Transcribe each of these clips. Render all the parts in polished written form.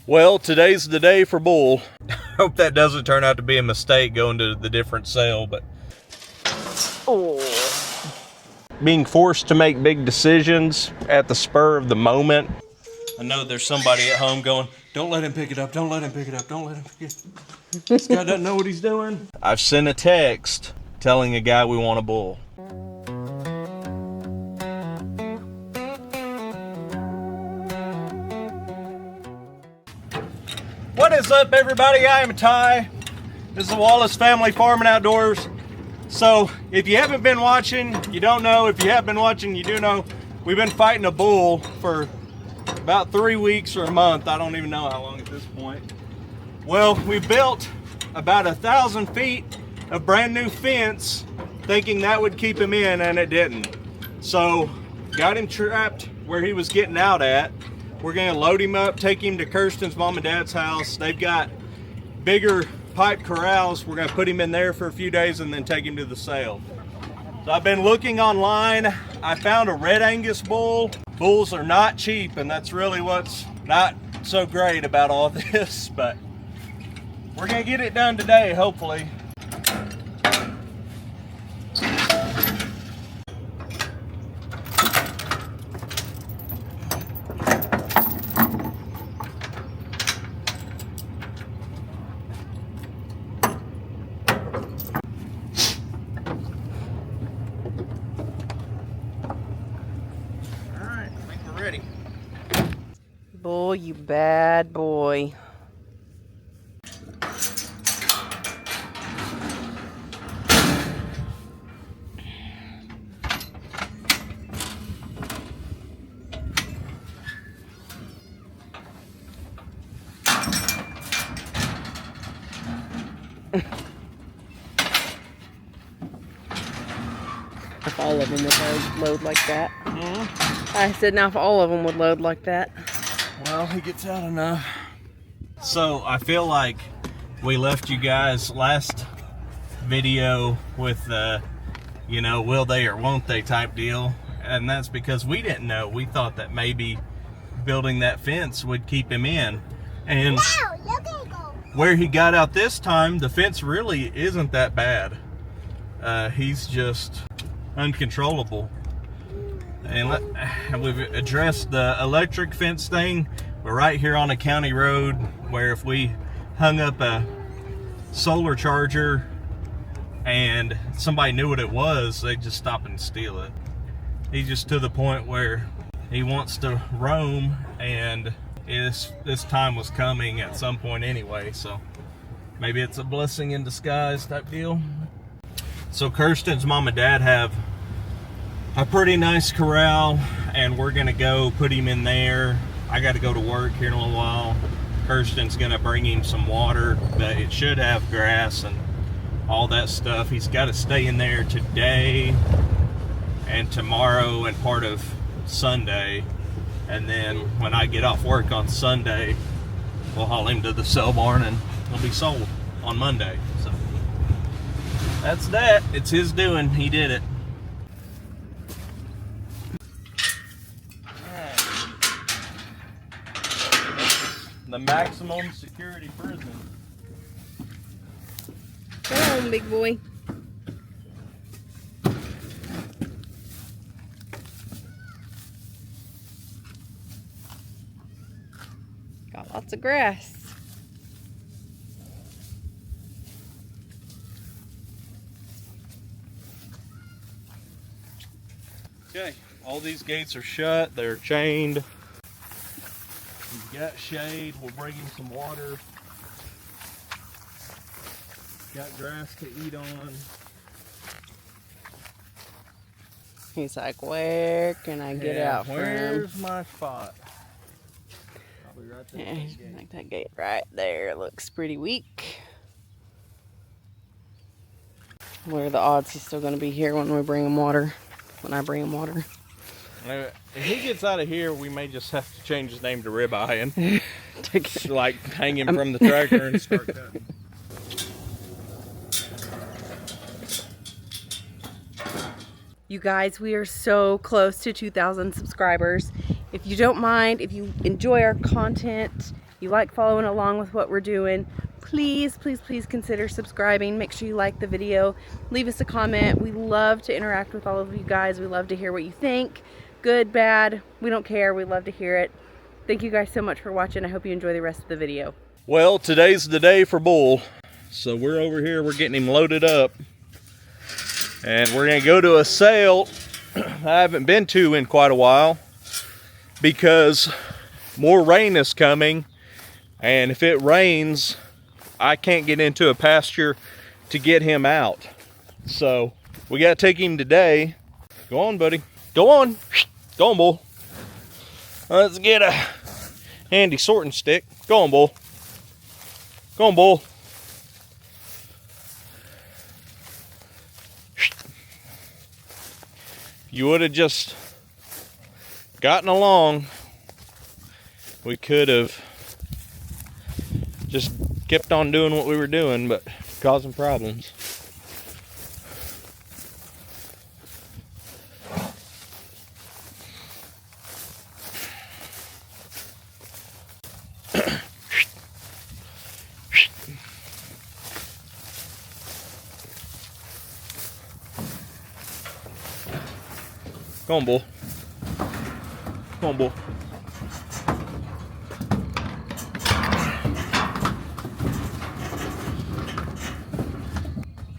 Well, today's the day for bull. Hope that doesn't turn out to be a mistake going to the different sale, but being forced to make big decisions at the spur of the moment. I know there's somebody at home going, don't let him pick it up, don't let him pick it up, don't let him pick it up. This guy doesn't know what he's doing. I've sent a text telling a guy we want a bull. What is up, everybody? I am Ty. This is the Wallace Family Farm and Outdoors. So, if you haven't been watching, you don't know. If you have been watching, you do know. We've been fighting a bull for about 3 weeks or a month. I don't even know how long at this point. Well, we built about 1,000 feet of brand new fence thinking that would keep him in, and it didn't. So, got him trapped where he was getting out at. We're gonna load him up, take him to Kirsten's mom and dad's house. They've got bigger pipe corrals. We're gonna put him in there for a few days and then take him to the sale. So I've been looking online. I found a Red Angus bull. Bulls are not cheap, and that's really what's not so great about all this, but we're gonna get it done today, hopefully. Ready. Bull, you bad boy. If all of them would load like that. I said now if all of them would load like that. Well, he gets out enough. So I feel like we left you guys last video with the, you know, will they or won't they type deal. And that's because we didn't know. We thought that maybe building that fence would keep him in. And where he got out this time, the fence really isn't that bad. He's just uncontrollable. And we've addressed the electric fence thing. We're right here on a county road where if we hung up a solar charger and somebody knew what it was, they'd just stop and steal it. He's just to the point where he wants to roam, and this time was coming at some point anyway, so maybe it's a blessing in disguise type deal. So Kirsten's mom and dad have a pretty nice corral, and we're gonna go put him in there. I gotta go to work here in a little while. Kirsten's gonna bring him some water, but it should have grass and all that stuff. He's gotta stay in there today and tomorrow and part of Sunday. And then when I get off work on Sunday, we'll haul him to the sale barn and he'll be sold on Monday. So that's that. It's his doing. He did it. The maximum security prison. Come on, big boy. Got lots of grass. Okay, all these gates are shut. They're chained. He's got shade. We'll bring him some water. Got grass to eat on. He's like, where can I get out from? Where's my spot? Probably right there. Yeah, like that gate right there. Looks pretty weak. What are the odds he's still going to be here when we bring him water? When I bring him water? If he gets out of here, we may just have to change his name to Ribeye and like hang him from the tractor and start cutting. You guys, we are so close to 2,000 subscribers. If you don't mind, if you enjoy our content, you like following along with what we're doing, please, please, please consider subscribing. Make sure you like the video. Leave us a comment. We love to interact with all of you guys. We love to hear what you think. Good, bad, we don't care. We love to hear it. Thank you guys so much for watching. I hope you enjoy the rest of the video. Well, today's the day for Bull. So we're over here, we're getting him loaded up. And we're gonna go to a sale I haven't been to in quite a while because more rain is coming. And if it rains, I can't get into a pasture to get him out. So we gotta take him today. Go on, buddy. Go on. Go on, Bull. Let's get a handy sorting stick. Go on, Bull. Go on, Bull. You would have just gotten along, we could have just kept on doing what we were doing, but causing problems. Go on, Bull. Come on, Bull.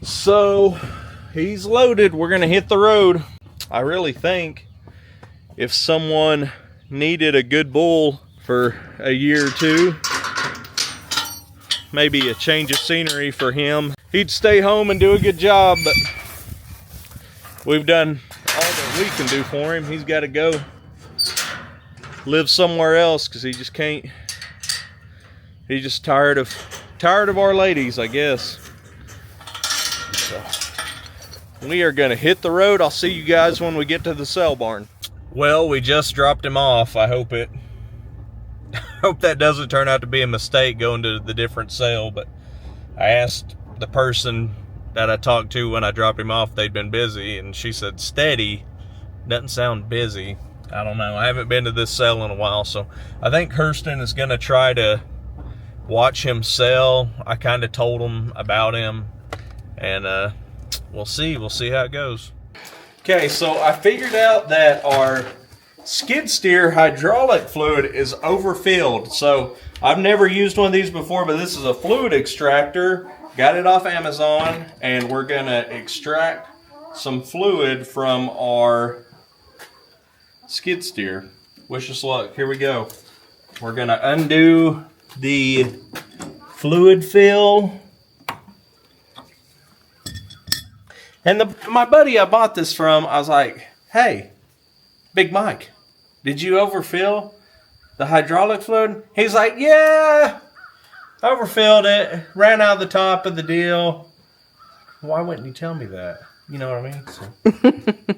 So, he's loaded. We're going to hit the road. I really think if someone needed a good bull for a year or two, maybe a change of scenery for him, he'd stay home and do a good job, but we've done all that we can do for him. He's got to go live somewhere else because he just can't. He's just tired of our ladies, I guess. So we are gonna hit the road. I'll see you guys when we get to the sale barn. Well, we just dropped him off. I hope that doesn't turn out to be a mistake going to the different sale, but I asked the person that I talked to when I dropped him off, they'd been busy, and she said steady. Doesn't sound busy. I don't know. I haven't been to this sale in a while, so I think Hurston is gonna try to watch him sell. I kind of told him about him, and we'll see how it goes. Okay, so I figured out that our skid steer hydraulic fluid is overfilled. So I've never used one of these before, but this is a fluid extractor. Got it off Amazon, and we're gonna extract some fluid from our skid steer. Wish us luck. Here we go. We're gonna undo the fluid fill. And my buddy I bought this from, I was like, hey, Big Mike, did you overfill the hydraulic fluid? He's like, yeah, overfilled it, ran out the top of the deal. Why wouldn't you tell me that? You know what I mean? So.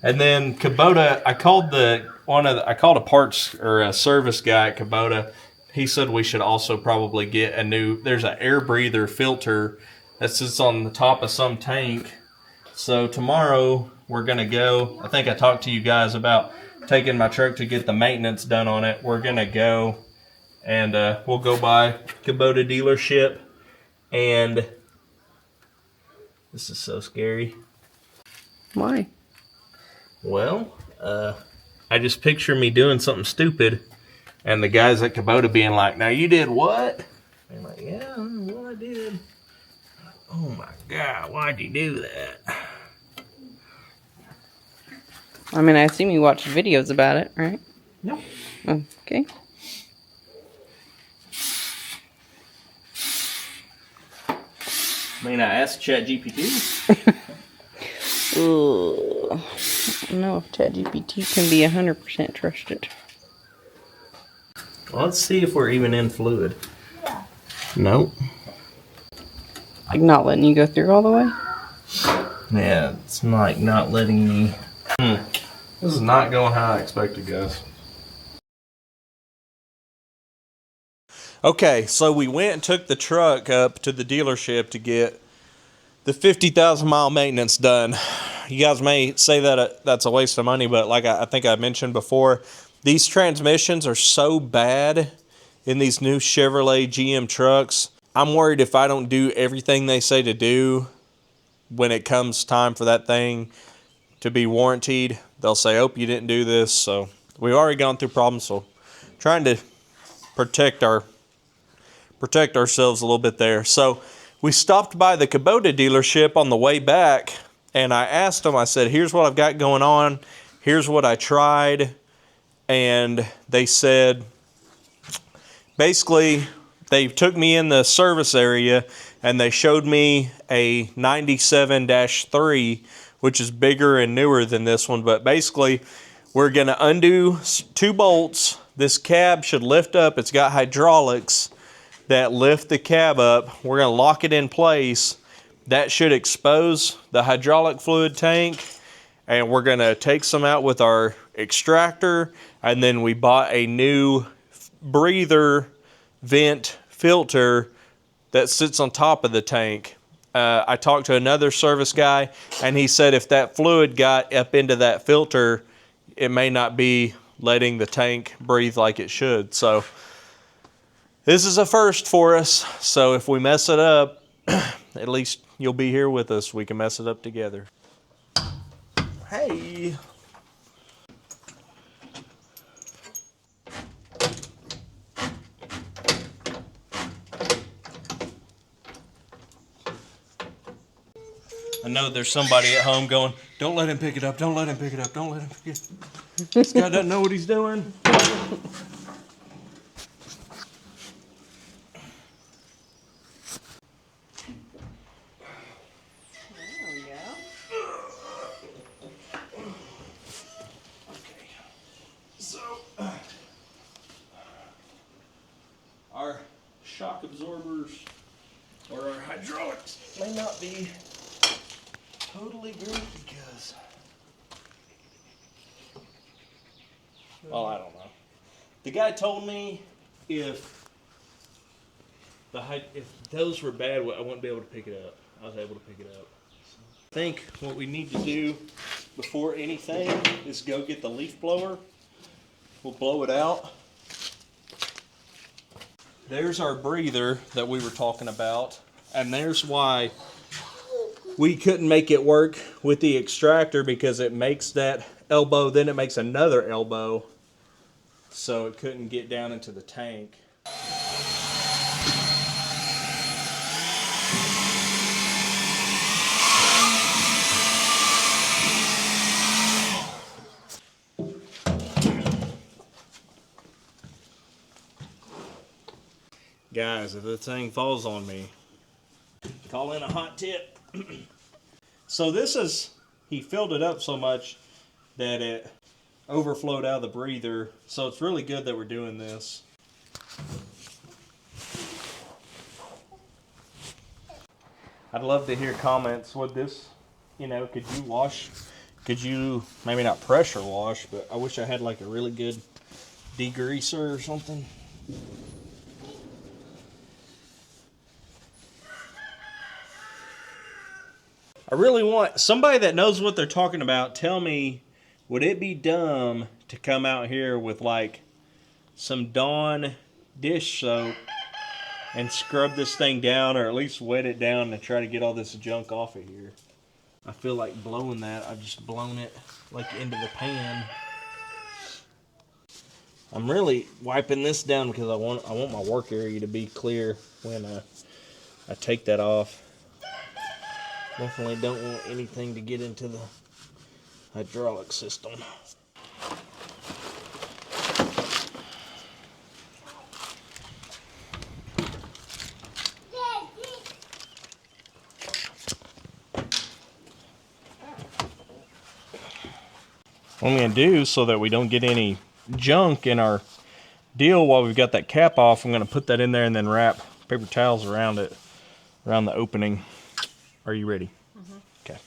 And then Kubota, I called a parts or a service guy at Kubota. He said we should also probably get there's an air breather filter that sits on the top of some tank. So tomorrow we're going to go, I think I talked to you guys about taking my truck to get the maintenance done on it. We're going to go and we'll go by Kubota dealership, and this is so scary. Why? Well, I just picture me doing something stupid and the guys at Kubota being like, now you did what? And I'm like, yeah, well I did. Oh my God, why'd you do that? I mean, I assume you watched videos about it, right? Nope. Okay. I mean, I asked ChatGPT. I don't know if ChatGPT can be 100% trusted. Well, let's see if we're even in fluid. Yeah. Nope. Like not letting you go through all the way? Yeah, it's like not letting me. This is not going how I expected, guys. Okay, so we went and took the truck up to the dealership to get the 50,000 mile maintenance done. You guys may say that that's a waste of money, but like I think I mentioned before, these transmissions are so bad, in these new Chevrolet GM trucks. I'm worried if I don't do everything they say to do when it comes time for that thing to be warrantied, they'll say, oh, you didn't do this. So we've already gone through problems, so trying to protect ourselves a little bit there. So we stopped by the Kubota dealership on the way back, and I asked them, I said, here's what I've got going on, here's what I tried, and they said, basically, they took me in the service area and they showed me a 97-3, which is bigger and newer than this one. But basically, we're going to undo 2 bolts. This cab should lift up. It's got hydraulics that lift the cab up. We're going to lock it in place. That should expose the hydraulic fluid tank. And we're going to take some out with our extractor. And then we bought a new breather vent filter that sits on top of the tank. I talked to another service guy, and he said if that fluid got up into that filter, it may not be letting the tank breathe like it should. So this is a first for us. So if we mess it up, at least you'll be here with us. We can mess it up together. Hey. I know there's somebody at home going, don't let him pick it up, don't let him pick it up, don't let him pick it up. This guy doesn't know what he's doing. There we go. Okay. So, our shock absorbers or our hydraulics may not be totally great because, well, I don't know. The guy told me if those were bad, I wouldn't be able to pick it up. I was able to pick it up. So I think what we need to do before anything is go get the leaf blower. We'll blow it out. There's our breather that we were talking about, and there's why we couldn't make it work with the extractor, because it makes that elbow, then it makes another elbow, so it couldn't get down into the tank. Guys, if this thing falls on me, call in a hot tip. So this is, he filled it up so much that it overflowed out of the breather. So it's really good that we're doing this. I'd love to hear comments. Would this, could you wash, could you, maybe not pressure wash, but I wish I had like a really good degreaser or something. I really want somebody that knows what they're talking about. Tell me, would it be dumb to come out here with like some Dawn dish soap and scrub this thing down, or at least wet it down and try to get all this junk off of here? I feel like blowing that. I've just blown it like into the pan. I'm really wiping this down because I want my work area to be clear when I take that off. Definitely don't want anything to get into the hydraulic system. What I'm going to do, so that we don't get any junk in our deal while we've got that cap off, I'm going to put that in there and then wrap paper towels around it, around the opening. Are you ready? Mm-hmm. Okay.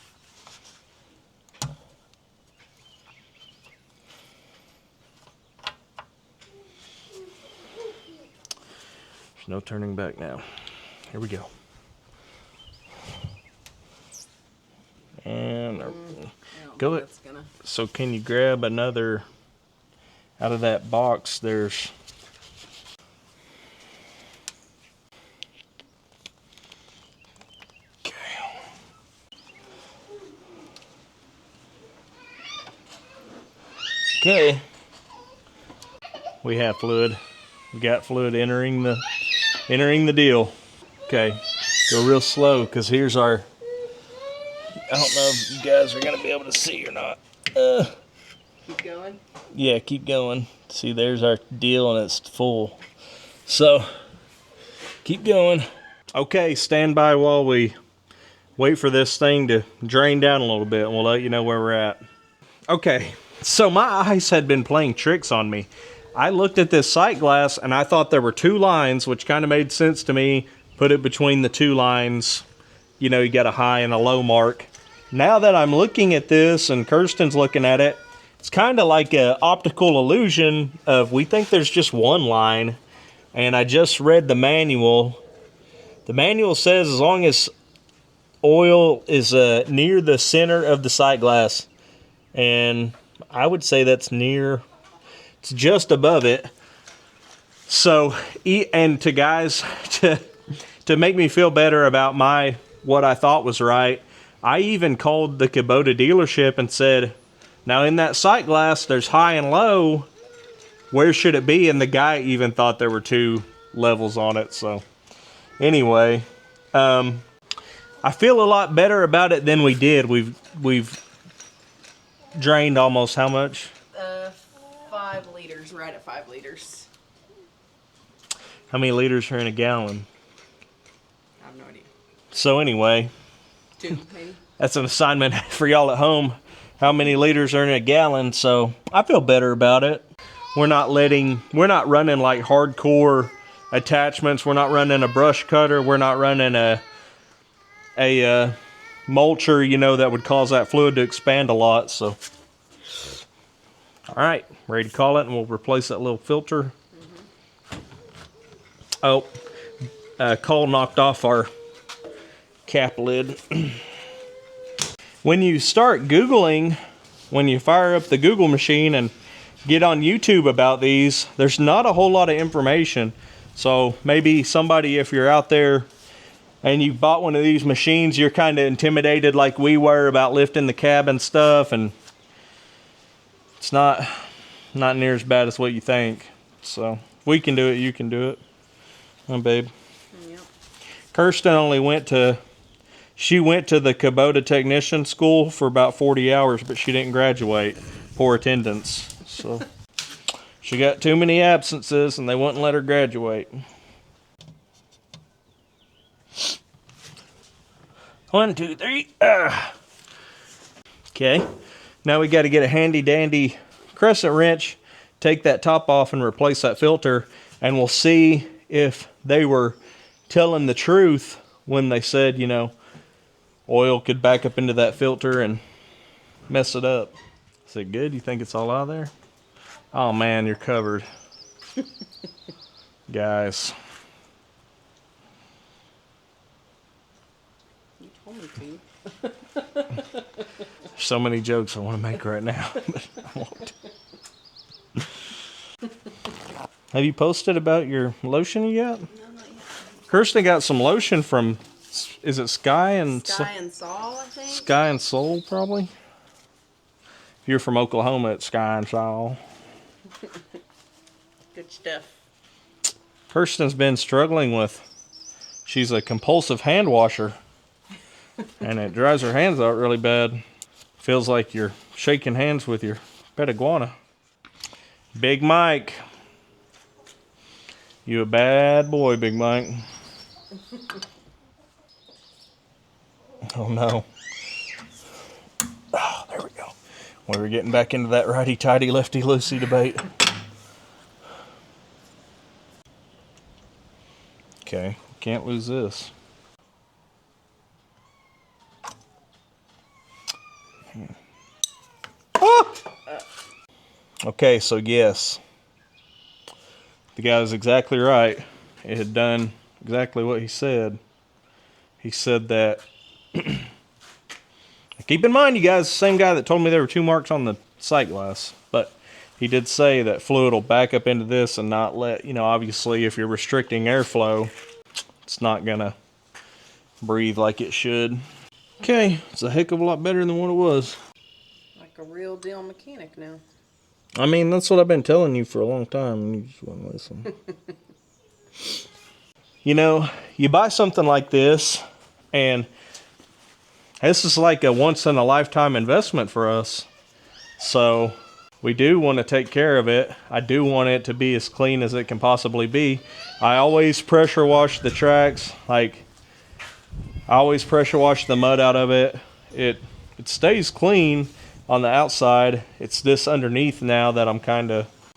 There's no turning back now. Here we go. And go it. So can you grab another out of that box? There's Okay. We have fluid. We got fluid entering the deal. Okay. Go real slow because here's our, I don't know if you guys are going to be able to see or not. Keep going. Yeah, keep going. See, there's our deal and it's full. So, keep going. Okay, stand by while we wait for this thing to drain down a little bit and we'll let you know where we're at. Okay, so my eyes had been playing tricks on me. I looked at this sight glass and I thought there were two lines, which kind of made sense to me. Put it between the two lines. You know, you got a high and a low mark. Now that I'm looking at this and Kirsten's looking at it, it's kind of like an optical illusion of we think there's just one line. And I just read the manual. The manual says as long as oil is near the center of the sight glass, and I would say that's near, it's just above it. So, and to guys, to make me feel better about what I thought was right, I even called the Kubota dealership and said, now in that sight glass, there's high and low. Where should it be? And the guy even thought there were two levels on it. So anyway, I feel a lot better about it than we did. We've drained almost how much? 5 liters, right at 5 liters. How many liters are in a gallon? I have no idea. So anyway, 2 maybe. That's an assignment for y'all at home. How many liters are in a gallon? So I feel better about it. We're not running like hardcore attachments. We're not running a brush cutter. We're not running a mulcher, you know, that would cause that fluid to expand a lot. So, all right, ready to call it, and we'll replace that little filter. Oh, Cole knocked off our cap lid. When you start Googling, when you fire up the Google machine and get on YouTube about these, there's not a whole lot of information. So maybe somebody, if you're out there and you bought one of these machines, you're kind of intimidated like we were about lifting the cab and stuff, and it's not near as bad as what you think. So if we can do it, you can do it. Huh, babe? Yep. Kirsten only went to the Kubota technician school for about 40 hours, but she didn't graduate. Poor attendance. So she got too many absences and they wouldn't let her graduate. 1, 2, 3. Okay. Now we got to get a handy dandy crescent wrench, take that top off and replace that filter, and we'll see if they were telling the truth when they said, you know, oil could back up into that filter and mess it up. Is it good? You think it's all out of there? Oh man, you're covered. Guys. You told me to. So many jokes I want to make right now, but I won't. Have you posted about your lotion you got? No, not yet. Kirsten got some lotion from, is it Sky and Sol, I think? Sky and Soul, probably? If you're from Oklahoma, it's Sky and Soul. Good stuff. Kirsten's been struggling with, she's a compulsive hand washer, and it dries her hands out really bad. Feels like you're shaking hands with your pet iguana. Big Mike. You a bad boy, Big Mike. Oh no. Oh, there we go. We were getting back into that righty-tighty, lefty-loosey debate. Okay, can't lose this. Ah! Okay, so yes. The guy was exactly right. It had done exactly what he said. He said that... Keep in mind, you guys, the same guy that told me there were 2 marks on the sight glass. But he did say that fluid will back up into this and not let... You know, obviously, if you're restricting airflow, it's not going to breathe like it should. Okay, it's a heck of a lot better than what it was. Like a real deal mechanic now. I mean, that's what I've been telling you for a long time, and you just wouldn't listen. You know, you buy something like this, and this is like a once-in-a-lifetime investment for us. So we do want to take care of it. I do want it to be as clean as it can possibly be. I always pressure wash the tracks. Like, I always pressure wash the mud out of it. It stays clean on the outside. It's this underneath now that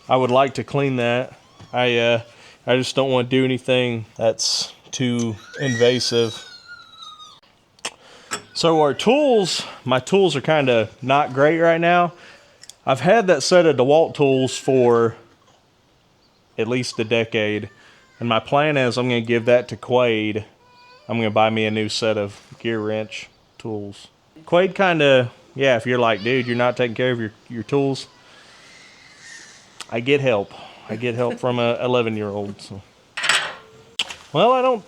I would like to clean that. I just don't want to do anything that's too invasive. So our tools, my tools are kind of not great right now. I've had that set of DeWalt tools for at least a decade. And my plan is I'm going to give that to Quaid. I'm going to buy me a new set of gear wrench tools. Quaid kind of, yeah, if you're like, dude, you're not taking care of your tools, I get help. I get help from a 11-year-old. So. Well, I don't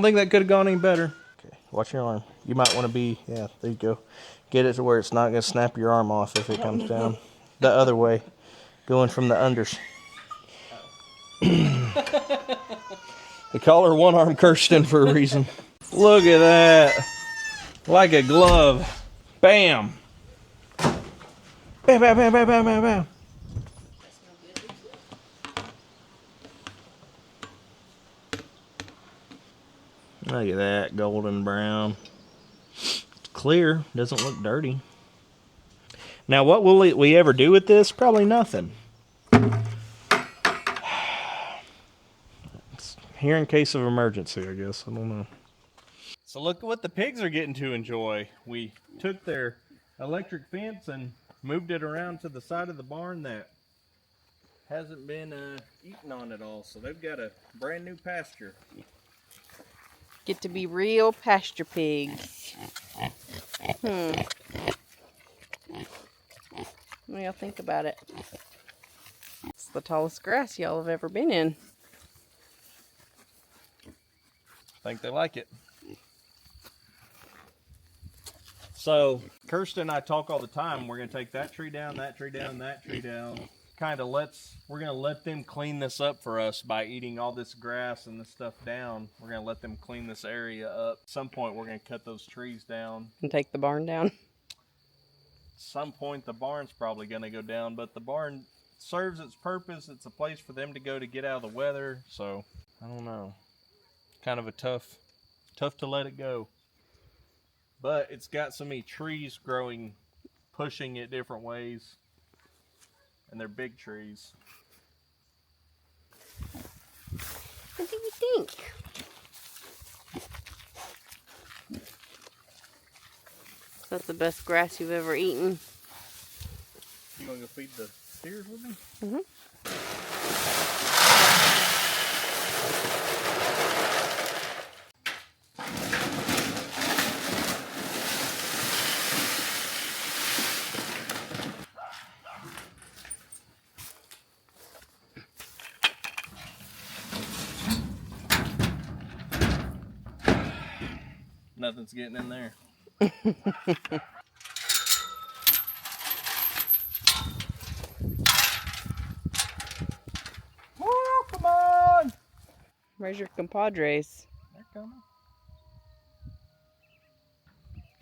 think that could have gone any better. Okay, watch your arm. You might want to be, yeah, there you go. Get it to where it's not going to snap your arm off if it comes down. The other way, going from the unders. They call her one-arm Kirsten for a reason. Look at that. Like a glove. Bam. Bam, bam, bam, bam, bam, bam, bam. Look at that, golden brown. It's clear, doesn't look dirty. Now, what will we ever do with this? Probably nothing. It's here in case of emergency, I guess. I don't know. So look at what the pigs are getting to enjoy. We took their electric fence and moved it around to the side of the barn that hasn't been eaten on at all. So they've got a brand new pasture. Get to be real pasture pigs. What do y'all think about it? It's the tallest grass y'all have ever been in. I think they like it. So Kirsten and I talk all the time. We're going to take that tree down, that tree down, that tree down. We're going to let them clean this up for us by eating all this grass and this stuff down. We're going to let them clean this area up. At some point, we're going to cut those trees down. And take the barn down. At some point, the barn's probably going to go down, but the barn serves its purpose. It's a place for them to go to get out of the weather. So, I don't know. Kind of a tough to let it go. But it's got so many trees growing, pushing it different ways. And they're big trees. What do you think? Is that the best grass you've ever eaten? You want to go feed the steers with me? Mm-hmm. Nothing's getting in there. Oh, come on! Where's your compadres? They're coming.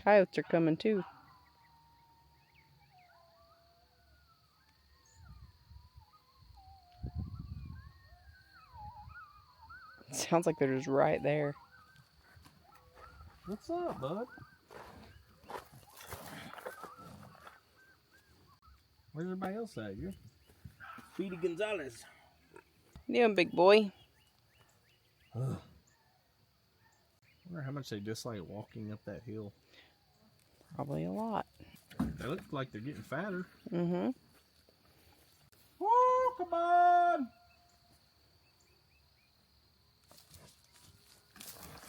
Coyotes are coming too. Sounds like they're just right there. What's up, bud? Where's everybody else at? You're Speedy Gonzalez. What you doing, big boy? I wonder how much they dislike walking up that hill. Probably a lot. They look like they're getting fatter. Mm-hmm. Oh, come on!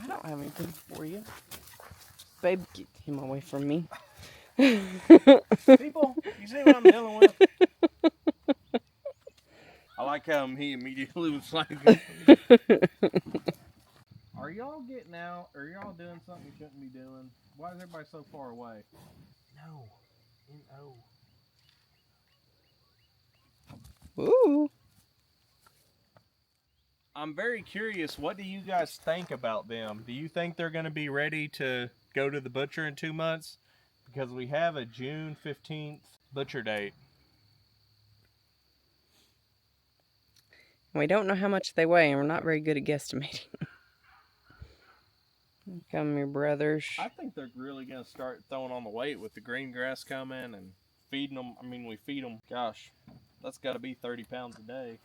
I don't have anything for you. Babe, get him away from me. People, you see what I'm dealing with? I like how he immediately was like, are y'all getting out? Are y'all doing something you shouldn't be doing? Why is everybody so far away? No. No. Ooh. I'm very curious, what do you guys think about them? Do you think they're going to be ready to go to the butcher in 2 months? Because we have a June 15th butcher date. We don't know how much they weigh, and we're not very good at guesstimating. Come here, brothers. I think they're really going to start throwing on the weight with the green grass coming and feeding them. I mean, we feed them, gosh, that's got to be 30 pounds a day.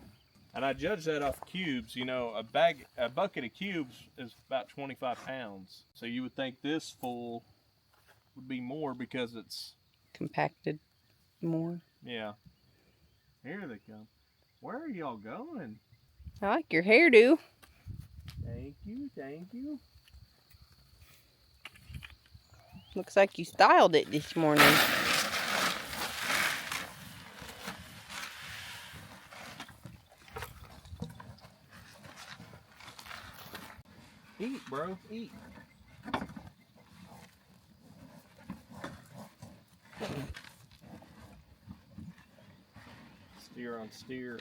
And I judge that off cubes. You know, a bucket of cubes is about 25 pounds. So you would think this full would be more because it's compacted more. Yeah. Here they come. Where are y'all going? I like your hairdo. Thank you, thank you. Looks like you styled it this morning. Eat, bro, eat. Steer on steer.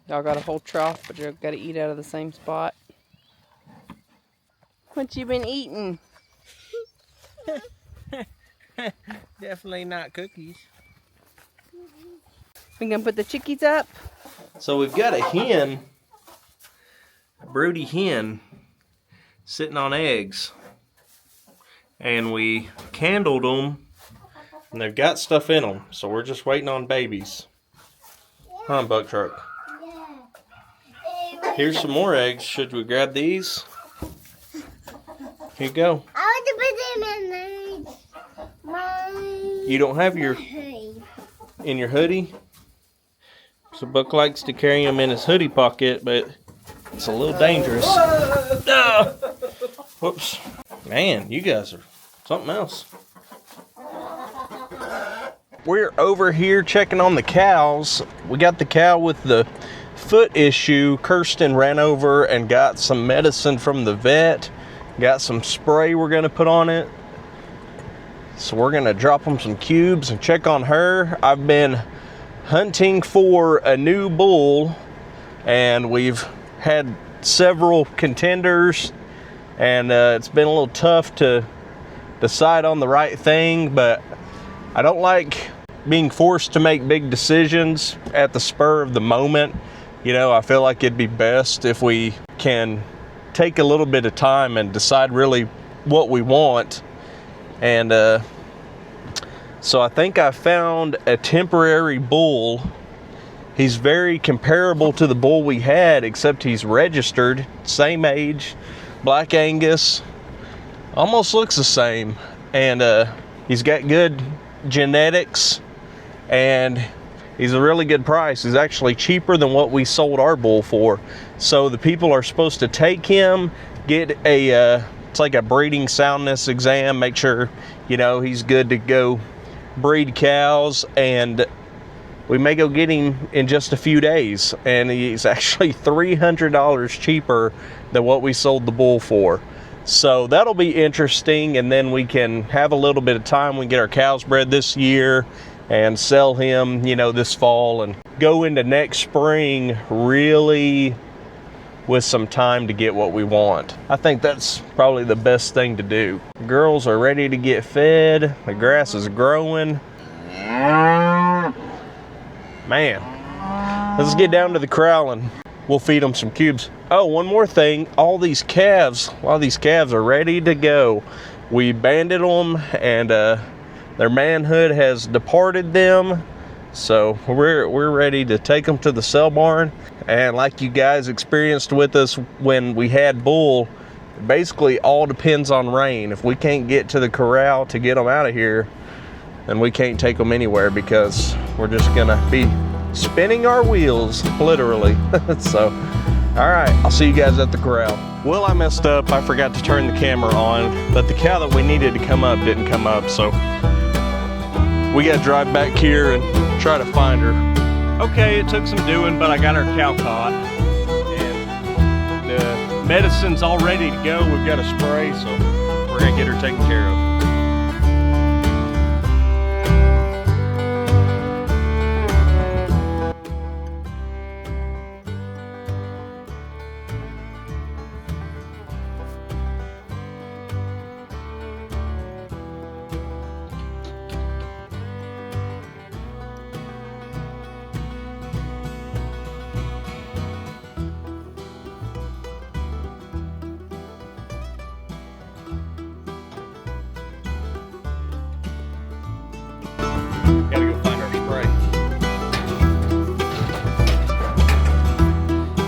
Y'all got a whole trough, but y'all got to eat out of the same spot. What you been eating? Definitely not cookies. We gonna put the chickies up? So we've got a hen, a broody hen, sitting on eggs. And we candled them, and they've got stuff in them. So we're just waiting on babies. Huh, Buck Truck? Yeah. Here's some more eggs. Should we grab these? Here you go. I want to put them in my You don't have your hoodie. in your hoodie? So Buck likes to carry them in his hoodie pocket, but it's a little dangerous. Ah! Whoops. Man, you guys are something else. We're over here checking on the cows. We got the cow with the foot issue. Kirsten ran over and got some medicine from the vet. Got some spray we're gonna put on it. So we're gonna drop them some cubes and check on her. I've been hunting for a new bull, and we've had several contenders, and it's been a little tough to decide on the right thing, but I don't like being forced to make big decisions at the spur of the moment. You know, I feel like it'd be best if we can take a little bit of time and decide really what we want. And so I think I found a temporary bull. He's very comparable to the bull we had, except he's registered, same age, Black Angus, almost looks the same. And he's got good genetics, and he's a really good price. He's actually cheaper than what we sold our bull for. So the people are supposed to take him, get a it's like a breeding soundness exam, make sure, you know, he's good to go breed cows, and we may go get him in just a few days, and he's actually $300 cheaper than what we sold the bull for. So that'll be interesting, and then we can have a little bit of time. We can get our cows bred this year and sell him, you know, this fall, and go into next spring really with some time to get what we want. I think that's probably the best thing to do. Girls are ready to get fed. The grass is growing. Man, let's get down to the corral and we'll feed them some cubes. Oh, one more thing. All these calves, a lot of these calves are ready to go. We banded them, and their manhood has departed them. So we're ready to take them to the sale barn. And like you guys experienced with us when we had bull, basically all depends on rain. If we can't get to the corral to get them out of here, then we can't take them anywhere, because we're just gonna be spinning our wheels, literally. So, all right, I'll see you guys at the corral. Well, I messed up. I forgot to turn the camera on, but the cow that we needed to come up didn't come up, so we got to drive back here and try to find her. Okay, it took some doing, but I got our cow caught, and the medicine's all ready to go. We've got a spray, so we're gonna get her taken care of.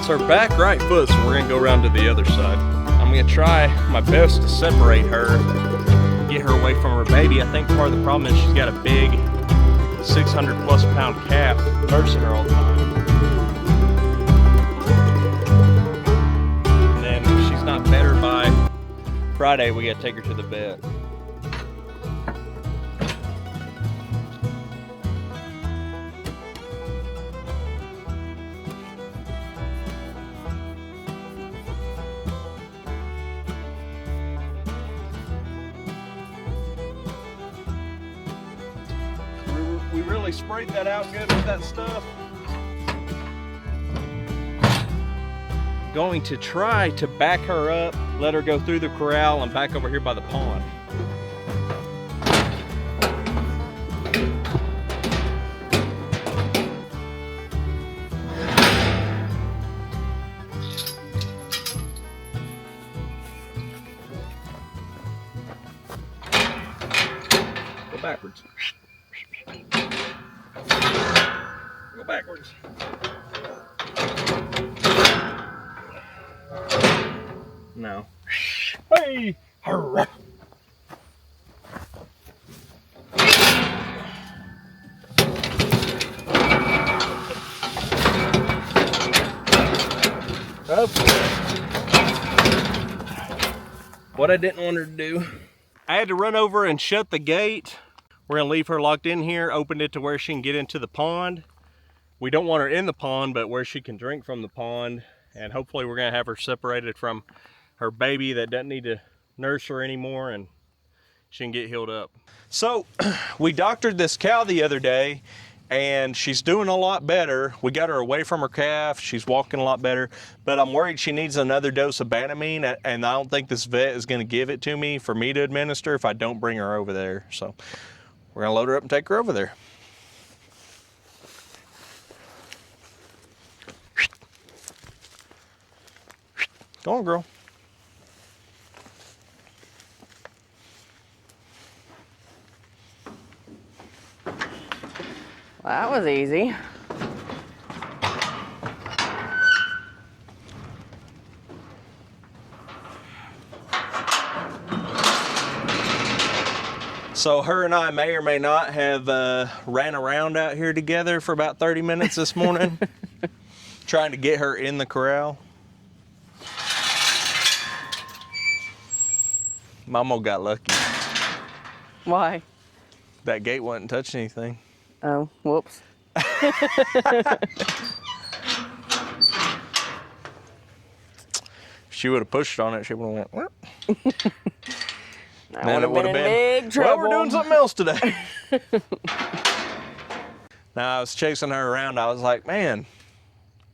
It's her back right foot, so we're gonna go around to the other side. I'm gonna try my best to separate her, get her away from her baby. I think part of the problem is she's got a big 600+ pound calf nursing her all the time. And then if she's not better by Friday, we gotta take her to the vet. We really sprayed that out good with that stuff. Going to try to back her up, let her go through the corral and back over here by the pond. Go backwards. Go backwards. No. Hey! Hurrah. Up. What I didn't want her to do, I had to run over and shut the gate. We're gonna leave her locked in here, opened it to where she can get into the pond. We don't want her in the pond, but where she can drink from the pond. And hopefully we're gonna have her separated from her baby that doesn't need to nurse her anymore, and she can get healed up. So we doctored this cow the other day, and she's doing a lot better. We got her away from her calf. She's walking a lot better, but I'm worried she needs another dose of Banamine, and I don't think this vet is gonna give it to me for me to administer if I don't bring her over there. So we're gonna load her up and take her over there. Go on, girl. Well, that was easy. So her and I may or may not have ran around out here together for about 30 minutes this morning, trying to get her in the corral. Mama got lucky. Why? That gate wasn't touching anything. Oh, whoops. If she would have pushed on it, she would have went, I would have been in big trouble. well, we're doing something else today. Now, I was chasing her around. I was like, man,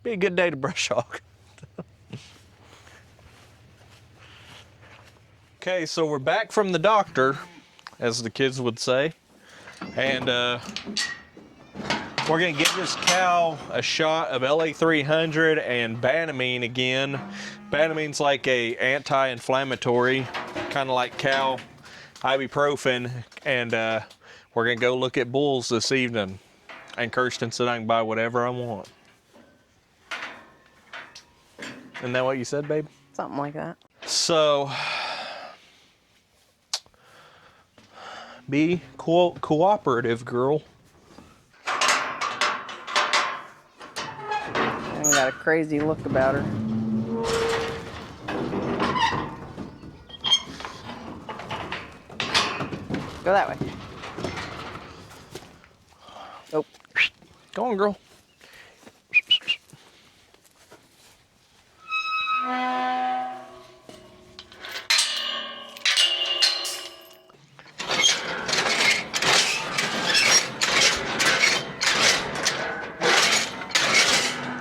be a good day to brush hog. Okay, so we're back from the doctor, as the kids would say. And we're gonna give this cow a shot of LA300 and Banamine again. Banamine's like a anti-inflammatory, kind of like cow ibuprofen. And we're gonna go look at bulls this evening. And Kirsten said I can buy whatever I want. Isn't that what you said, babe? Something like that. So, be cooperative, girl. And got a crazy look about her. Go that way. Nope. Go on, girl.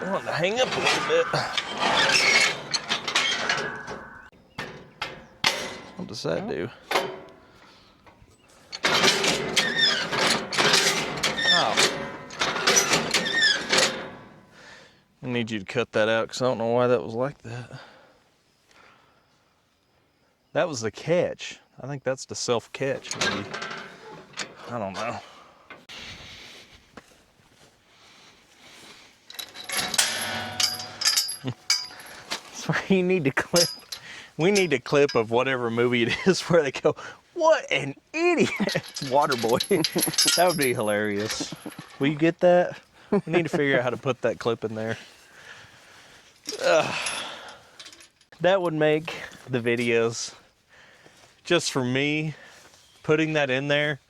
I want to hang up a little bit. What does that do? Oh. I need you to cut that out because I don't know why that was like that. That was the catch. I think that's the self-catch, maybe. I don't know. you need to clip. We need a clip of whatever movie it is where they go, "What an idiot!" It's Waterboy. That would be hilarious. Will you get that? We need to figure out how to put that clip in there. That would make the videos just for me putting that in there.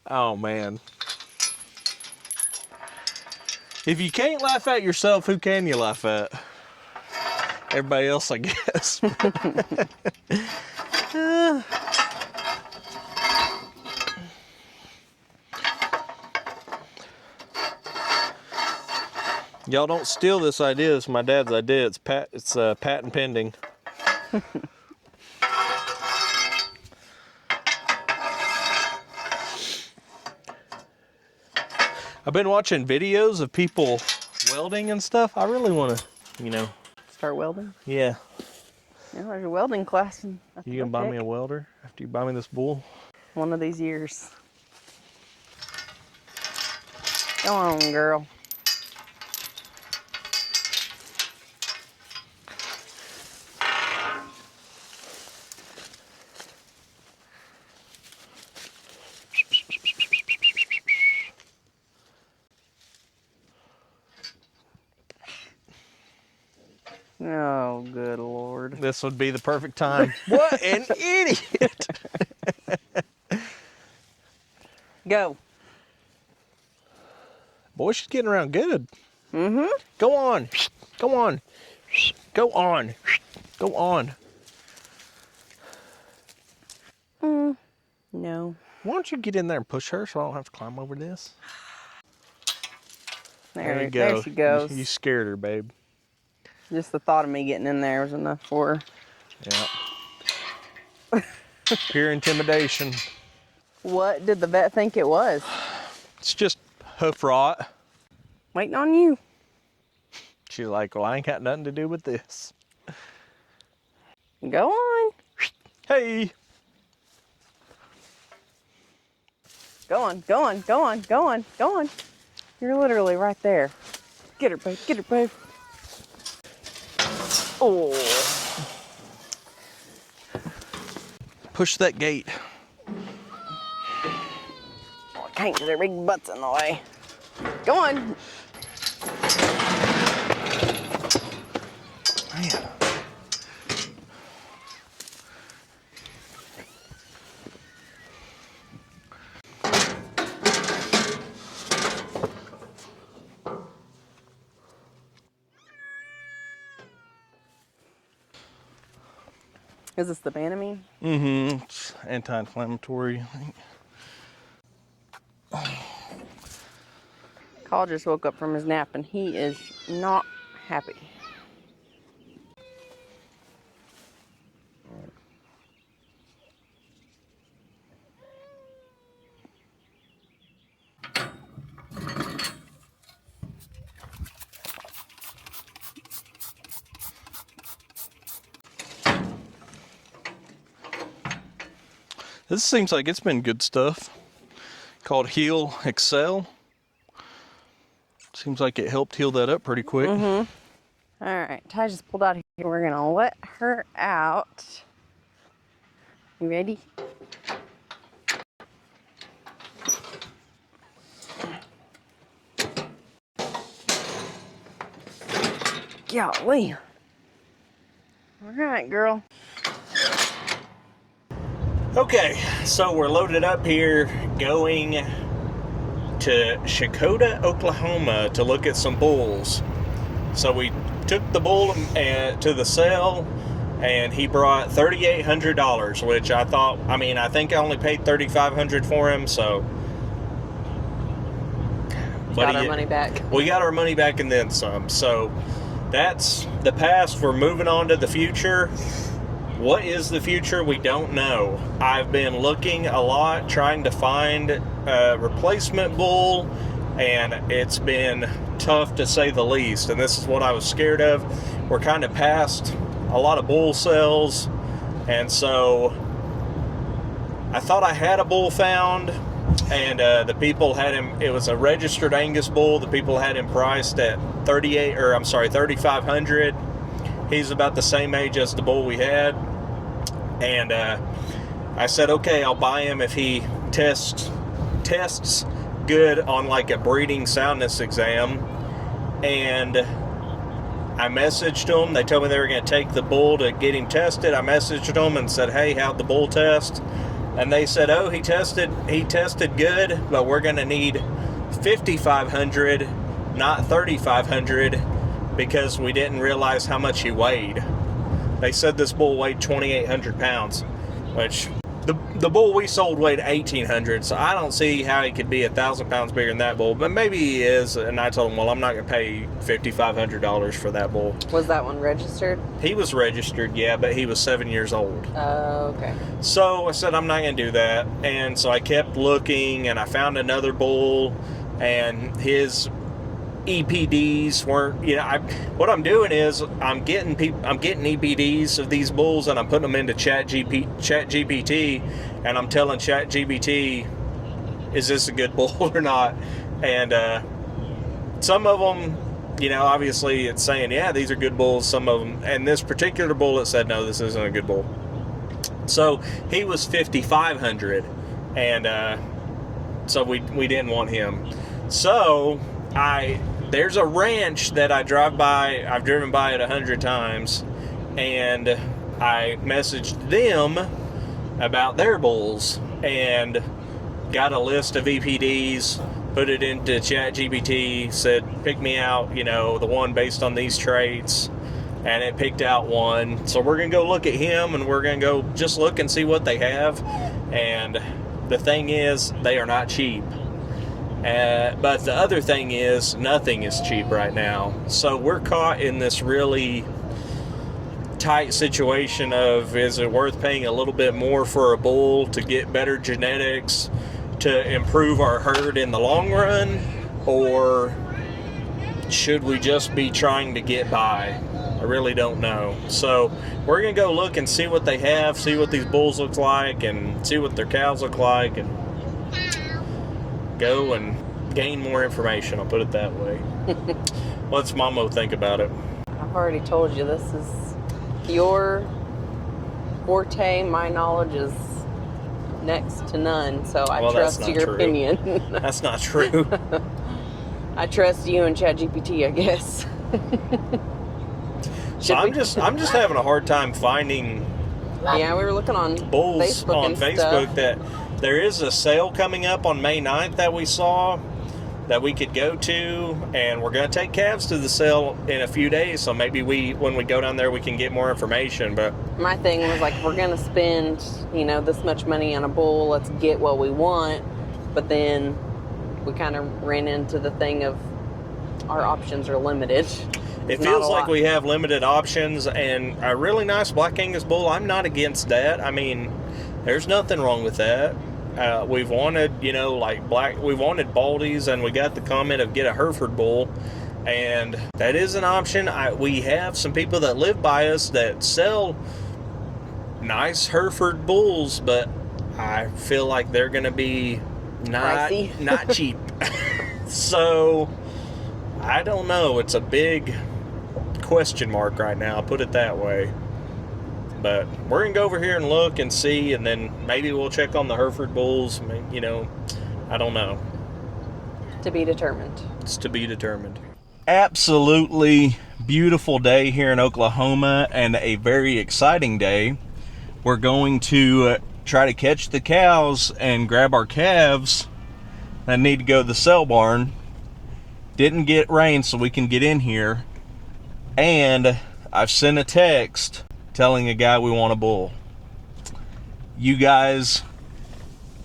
Oh man. If you can't laugh at yourself, who can you laugh at? Everybody else, I guess. Y'all don't steal this idea. It's my dad's idea. It's patent pending. I've been watching videos of people welding and stuff. I really want to, you know. Start welding? Yeah. Yeah, there's a welding class. You gonna buy me a welder after you buy me this bull? One of these years. Go on, girl. Oh, good Lord. This would be the perfect time. What an idiot! Go. Boy, she's getting around good. Mm-hmm. Go on. Go on. Go on. Go on. No. Why don't you get in there and push her so I don't have to climb over this? There you go. There she goes. You scared her, babe. Just the thought of me getting in there was enough for her. Yeah. Pure intimidation. What did the vet think it was? It's just hoof rot. Waiting on you. She's like, well, I ain't got nothing to do with this. Go on. Hey. Go on, go on, go on, go on, go on. You're literally right there. Get her, babe, get her, babe. Oh. Push that gate. Oh, I can't because their big butt's in the way. Go on. Man. Is this the Banamine? Mm-hmm. It's anti-inflammatory, I think. Carl just woke up from his nap and he is not happy. This seems like it's been good stuff. Called Heal Excel. Seems like it helped heal that up pretty quick. Mm-hmm. All right, Ty just pulled out here. We're gonna let her out. You ready? Golly. All right, girl. Okay, so we're loaded up here going to Shakota, Oklahoma to look at some bulls. So we took the bull to the sale and he brought $3,800, which I thought, I think I only paid $3,500 for him, so. Got our money back. We got our money back and then some. So that's the past. We're moving on to the future. What is the future? We don't know. I've been looking a lot, trying to find a replacement bull, and it's been tough to say the least. And this is what I was scared of. We're kind of past a lot of bull sales, and so I thought I had a bull found, and the people had him. It was a registered Angus bull. The people had him priced at $3,500. He's about the same age as the bull we had. And I said, okay, I'll buy him if he tests good on like a breeding soundness exam. And I messaged them. They told me they were going to take the bull to get him tested. I messaged them and said, hey, how'd the bull test? And they said, oh, he tested good, but we're going to need 5,500, not 3,500, because we didn't realize how much he weighed. They said this bull weighed 2,800 pounds, which the bull we sold weighed 1,800, so I don't see how he could be 1,000 pounds bigger than that bull, but maybe he is. And I told him, well, I'm not going to pay $5,500 for that bull. Was that one registered? He was registered, yeah, but he was 7 years old. Oh, okay. So I said, I'm not going to do that. And so I kept looking, and I found another bull, and his EPDs weren't, what I'm doing is I'm getting EPDs of these bulls, and I'm putting them into ChatGPT, and I'm telling ChatGPT, is this a good bull or not? And some of them, obviously it's saying, yeah, these are good bulls. Some of them, and this particular bull, it said, no, this isn't a good bull. So he was 5,500, and so we didn't want him. So there's a ranch that I drive by. I've driven by it 100 times, and I messaged them about their bulls and got a list of EPDs, put it into ChatGPT, said pick me out, the one based on these traits, and it picked out one. So we're gonna go look at him, and we're gonna go just look and see what they have. And the thing is, they are not cheap. But the other thing is, nothing is cheap right now. So we're caught in this really tight situation of, is it worth paying a little bit more for a bull to get better genetics to improve our herd in the long run? Or should we just be trying to get by? I really don't know. So we're going to go look and see what they have, see what these bulls look like, and see what their cows look like, and go and gain more information, I'll put it that way. What's Mamo think about it? I've already told you, this is your forte. My knowledge is next to none, so I trust your opinion. That's not true. I trust you and ChatGPT, I guess. So I'm just having a hard time finding we were looking on bulls Facebook on Facebook stuff. that there is a sale coming up on May 9th that we saw that we could go to, and we're going to take calves to the sale in a few days, so maybe when we go down there we can get more information. But my thing was like, we're going to spend this much money on a bull, let's get what we want. But then we kind of ran into the thing of our options are limited. It feels like we have limited options, and a really nice Black Angus bull, I'm not against that. I mean, there's nothing wrong with that. We've wanted, we wanted Baldies, and we got the comment of get a Hereford bull, and that is an option. We have some people that live by us that sell nice Hereford bulls, but I feel like they're going to be not cheap. So I don't know. It's a big question mark right now, I'll put it that way. But we're going to go over here and look and see, and then maybe we'll check on the Hereford bulls. I don't know. To be determined. It's to be determined. Absolutely beautiful day here in Oklahoma, and a very exciting day. We're going to try to catch the cows and grab our calves that need to go to the sale barn. Didn't get rain, so we can get in here. And I've sent a text telling a guy we want a bull. You guys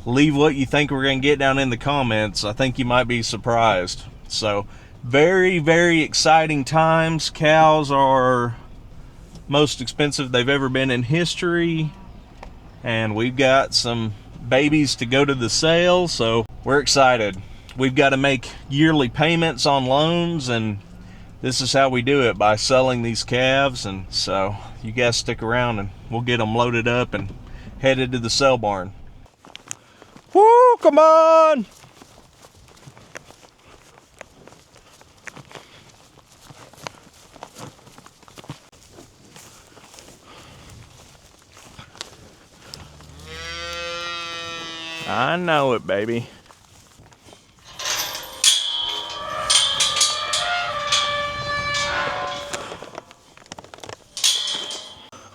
leave what you think we're going to get down in the comments. I think you might be surprised. So very, very exciting times. Cows are most expensive they've ever been in history, and we've got some babies to go to the sale, so we're excited. We've got to make yearly payments on loans, and this is how we do it, by selling these calves. And so you guys stick around and we'll get them loaded up and headed to the sale barn. Woo, come on! I know it, baby.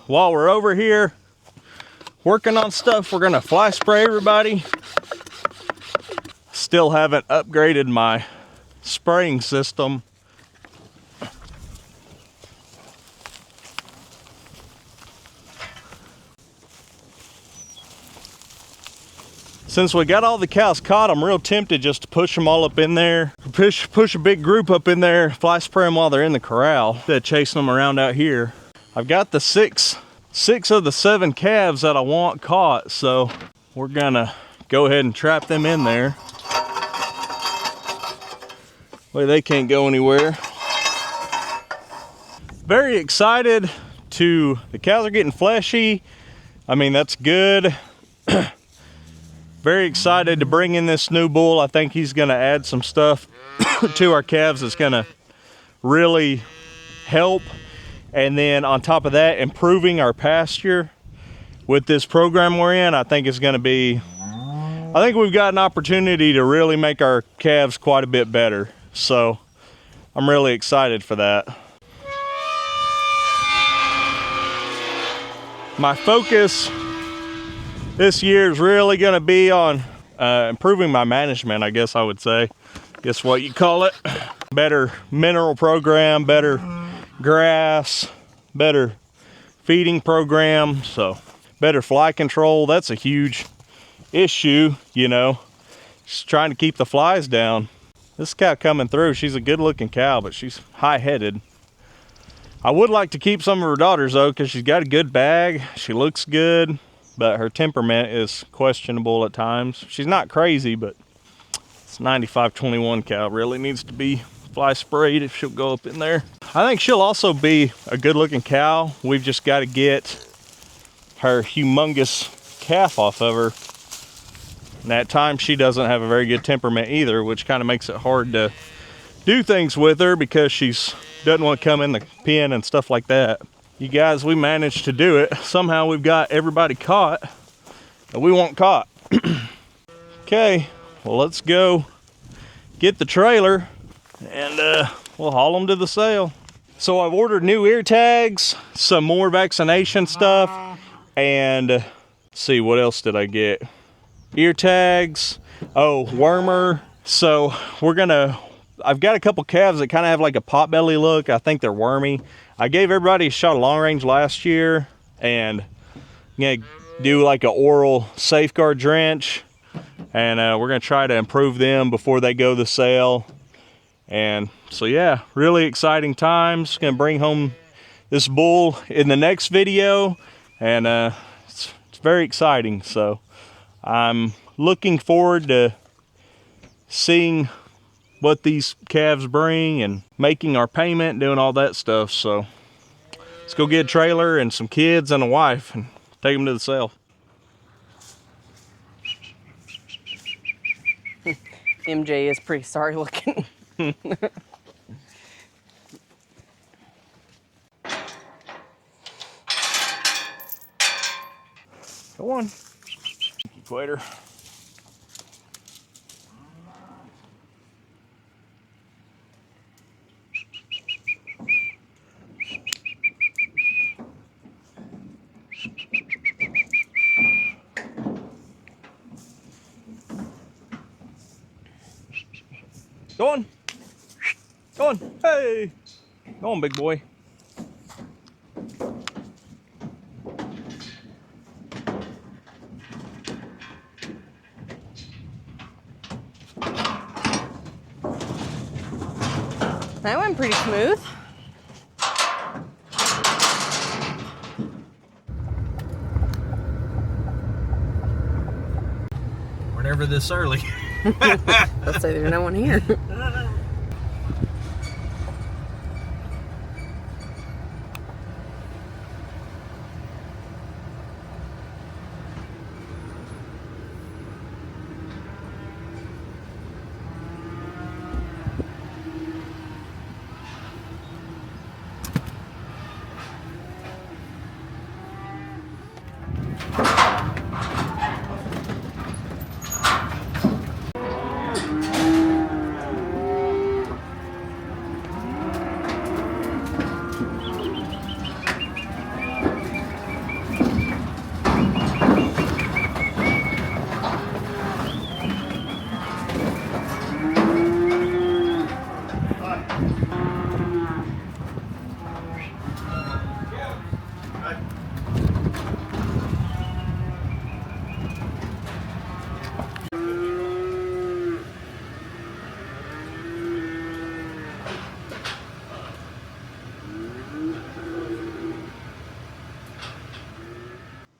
While we're over here working on stuff, we're gonna fly spray everybody. Still haven't upgraded my spraying system. Since we got all the cows caught, I'm real tempted just to push them all up in there. Push a big group up in there, fly spray them while they're in the corral, instead of chasing them around out here. I've got the six of the 7 calves that I want caught, so we're gonna go ahead and trap them in there. Way they can't go anywhere. Very excited the cows are getting fleshy. I mean, that's good. Very excited to bring in this new bull. I think he's gonna add some stuff to our calves that's gonna really help. And then on top of that, improving our pasture with this program we're in, I think we've got an opportunity to really make our calves quite a bit better. So I'm really excited for that. My focus this year is really gonna be on improving my management, I guess I would say. Guess what you call it. Better mineral program, better grass, better feeding program, so better fly control. That's a huge issue, you know, just trying to keep the flies down. This cow coming through, she's a good looking cow, but she's high-headed. I would like to keep some of her daughters though, because she's got a good bag, she looks good, but her temperament is questionable at times. She's not crazy, but it's 95-21 cow, really needs to be fly sprayed if she'll go up in there. I think she'll also be a good looking cow. We've just got to get her humongous calf off of her. And at times she doesn't have a very good temperament either, which kind of makes it hard to do things with her because she's doesn't want to come in the pen and stuff like that. You guys, we managed to do it. Somehow we've got everybody caught, but we weren't caught. Okay, well, let's go get the trailer and we'll haul them to the sale. So I've ordered new ear tags, some more vaccination stuff, and let's see, what else did I get? Ear tags, wormer. So I've got a couple calves that kind of have like a potbelly look. I think they're wormy. I gave everybody a shot of long range last year, and I'm gonna do like an oral safeguard drench, and we're gonna try to improve them before they go to sale. And so yeah, really exciting times. Gonna bring home this bull in the next video, and it's very exciting. So I'm looking forward to seeing what these calves bring and making our payment, doing all that stuff. So let's go get a trailer and some kids and a wife and take them to the sale. MJ is pretty sorry looking. Go on. Equator. Go on. Go on. Hey. Go on, big boy. That went pretty smooth. We're never this early. Let's say there's no one here.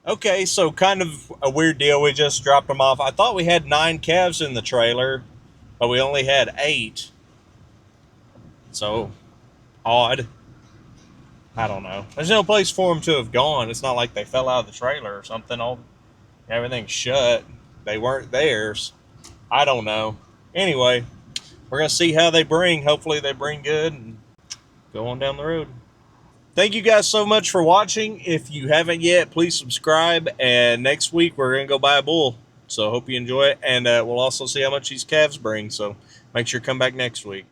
Okay, so kind of a weird deal. We just dropped them off. I thought we had 9 calves in the trailer, but we only had 8. So, odd. I don't know. There's no place for them to have gone. It's not like they fell out of the trailer or something. Everything's shut. They weren't theirs. I don't know. Anyway, we're going to see how they bring. Hopefully they bring good and go on down the road. Thank you guys so much for watching. If you haven't yet, please subscribe. And next week, we're going to go buy a bull. So hope you enjoy it. And we'll also see how much these calves bring. So make sure to come back next week.